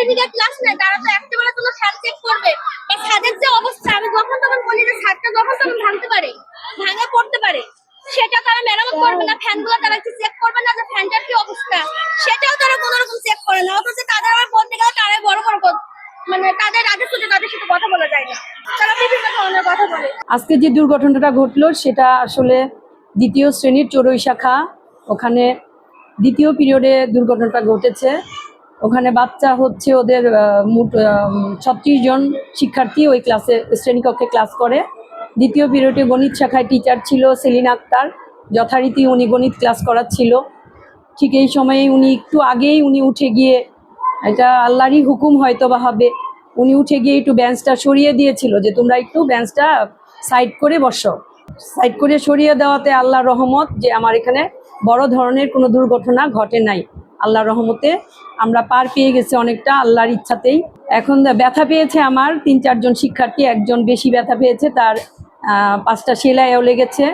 Clinical class নেয় তারা তো একেবারে কোনো ফ্যান চেক করবে বা ছাদের যে অবস্থা আমি যখন তখন বলি যে ছাদটা যখন তখন ভাঙতে পারে ভাঙা পড়তে পারে সেটা তারা মেরামত করবে না ফ্যানগুলো তারা একটু চেক করবে না যে ফ্যানটার কি অবস্থা সেটাও তারা কোনো রকম চেক করে না অথচ তাদের আবার বলতে গেলে তারাই বড় বড় মানে তাদের তাদের সাথে কথা বলা যায় না তারা বিভিন্ন ধরনের কথা বলে। আজকে যে দুর্ঘটনাটা ঘটলো সেটা আসলে দ্বিতীয় শ্রেণীর চড়ুই শাখা ওখানে দ্বিতীয় পিরিয়ডে দুর্ঘটনাটা ঘটেছে। ওখানে বাচ্চা হচ্ছে ওদের মোট 36 জন শিক্ষার্থী ওই ক্লাসে শ্রেণীকক্ষে ক্লাস করে। দ্বিতীয় পিরিয়ডে গণিত শাখায় টিচার ছিল সেলিনা আক্তার, যথারীতি উনি গণিত ক্লাস করাচ্ছিল। ঠিক এই সময়ে উনি একটু আগেই উঠে গিয়ে, এটা আল্লাহরই হুকুম হয়তো বা হবে, উনি উঠে গিয়ে একটু বেঞ্চটা সরিয়ে দিয়েছিল যে তোমরা একটু বেঞ্চটা সাইড করে বসো। সাইড করে সরিয়ে দেওয়াতে আল্লাহর রহমত যে আমার এখানে বড় ধরনের কোনো দুর্ঘটনা ঘটে নাই। আল্লাহর রহমতে আমরা পার পেয়ে গেছি অনেকটা আল্লাহর ইচ্ছাতেই। এখন ব্যথা পেয়েছে আমার 3-4 জন শিক্ষার্থী, একজন বেশি ব্যথা পেয়েছে, তার 5টা সেলাইও লেগেছে।